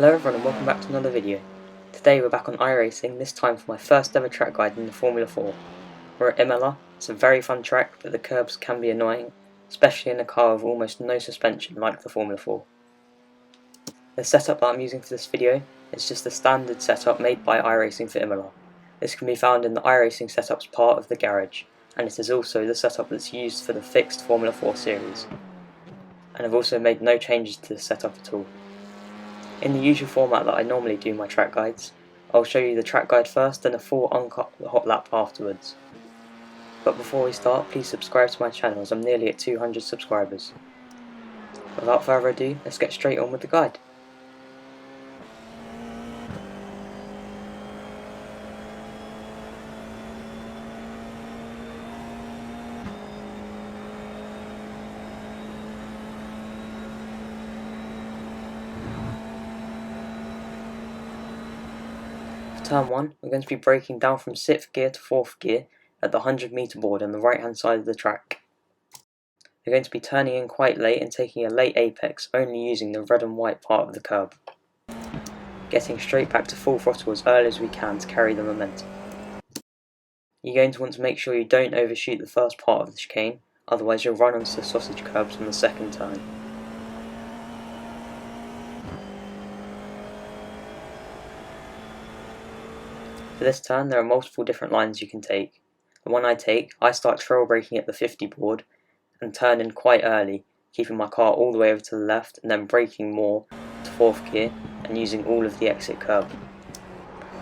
Hello everyone and welcome back to another video. Today we're back on iRacing, this time for my first ever track guide in the Formula 4. We're at Imola. It's a very fun track, but the curbs can be annoying, especially in a car with almost no suspension like the Formula 4. The setup that I'm using for this video is just the standard setup made by iRacing for Imola. This can be found in the iRacing setups part of the garage, and it is also the setup that's used for the fixed Formula 4 series. And I've also made no changes to the setup at all. In the usual format that I normally do my track guides, I'll show you the track guide first and a full uncut Hotlap afterwards. But before we start, please subscribe to my channel as I'm nearly at 200 subscribers. Without further ado, let's get straight on with the guide. Turn 1, we're going to be braking down from 6th gear to 4th gear at the 100 meter board on the right hand side of the track. We're going to be turning in quite late and taking a late apex, only using the red and white part of the curb. Getting straight back to full throttle as early as we can to carry the momentum. You're going to want to make sure you don't overshoot the first part of the chicane, otherwise you'll run onto the sausage curbs on the second turn. For this turn, there are multiple different lines you can take. The one I take, I start trail braking at the 50 board and turn in quite early, keeping my car all the way over to the left and then braking more to 4th gear and using all of the exit curb.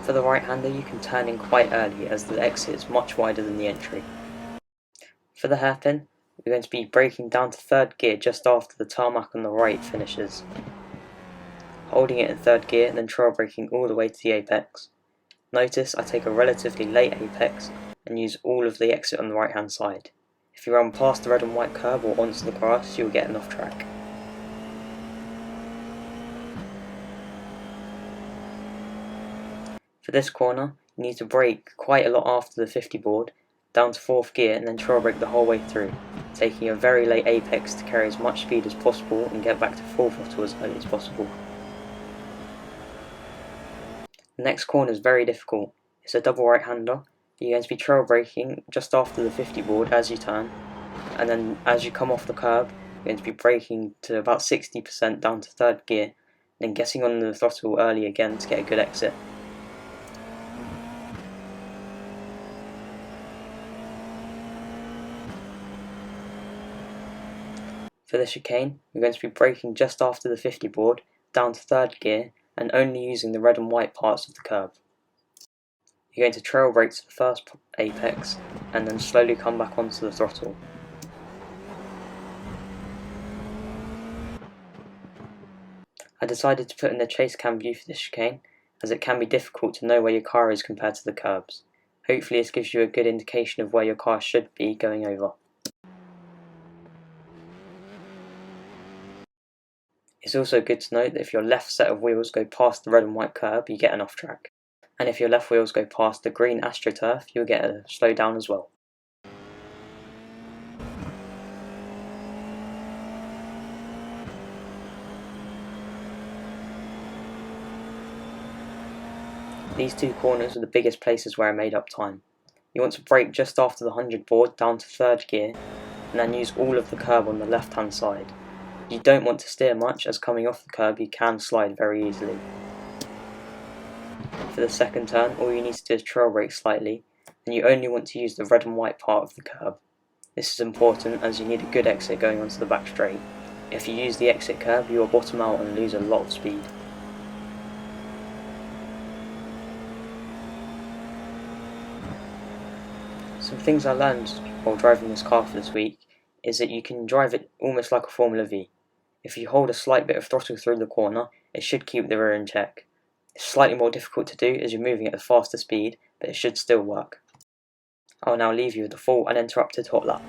For the right-hander, you can turn in quite early as the exit is much wider than the entry. For the hairpin, we're going to be braking down to 3rd gear just after the tarmac on the right finishes. Holding it in 3rd gear and then trail braking all the way to the apex. Notice I take a relatively late apex and use all of the exit on the right hand side. If you run past the red and white curb or onto the grass, you'll get an off track. For this corner, you need to brake quite a lot after the 50 board, down to 4th gear and then trail brake the whole way through, taking a very late apex to carry as much speed as possible and get back to full throttle as early as possible. The next corner is very difficult. It's a double right-hander. You're going to be trail braking just after the 50 board as you turn, and then as you come off the curb, you're going to be braking to about 60% down to 3rd gear, and then getting on the throttle early again to get a good exit. For the chicane, we're going to be braking just after the 50 board, down to 3rd gear, and only using the red and white parts of the curb. You're going to trail brake to the first apex and then slowly come back onto the throttle. I decided to put in the chase cam view for this chicane as it can be difficult to know where your car is compared to the curbs. Hopefully this gives you a good indication of where your car should be going over. It's also good to note that if your left set of wheels go past the red and white curb, you get an off track. And if your left wheels go past the green AstroTurf, you'll get a slowdown as well. These two corners are the biggest places where I made up time. You want to brake just after the 100 board down to 3rd gear, and then use all of the curb on the left hand side. You don't want to steer much, as coming off the curb you can slide very easily. For the second turn, all you need to do is trail brake slightly, and you only want to use the red and white part of the curb. This is important as you need a good exit going onto the back straight. If you use the exit curb, you will bottom out and lose a lot of speed. Some things I learned while driving this car for this week is that you can drive it almost like a Formula V. If you hold a slight bit of throttle through the corner, it should keep the rear in check. It's slightly more difficult to do as you're moving at a faster speed, but it should still work. I will now leave you with the full uninterrupted Hotlap.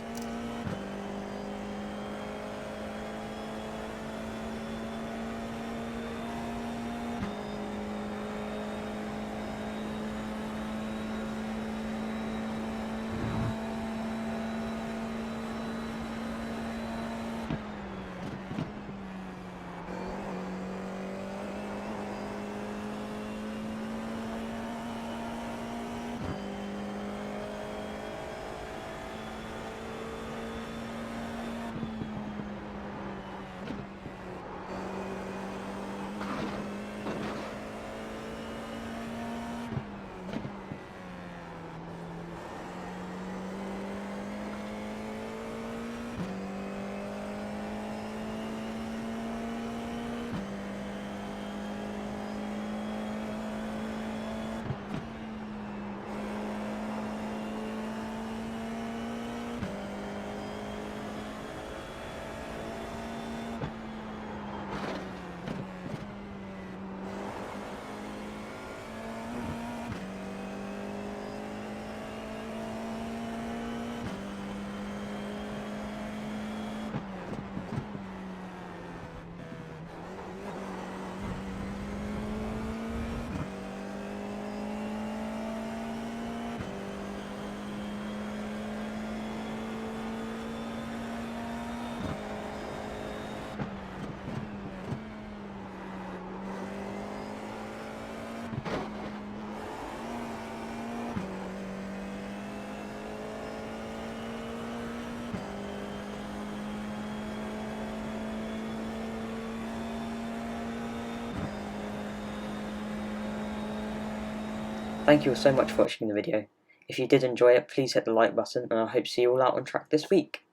Thank you all so much for watching the video. If you did enjoy it, please hit the like button, and I hope to see you all out on track this week.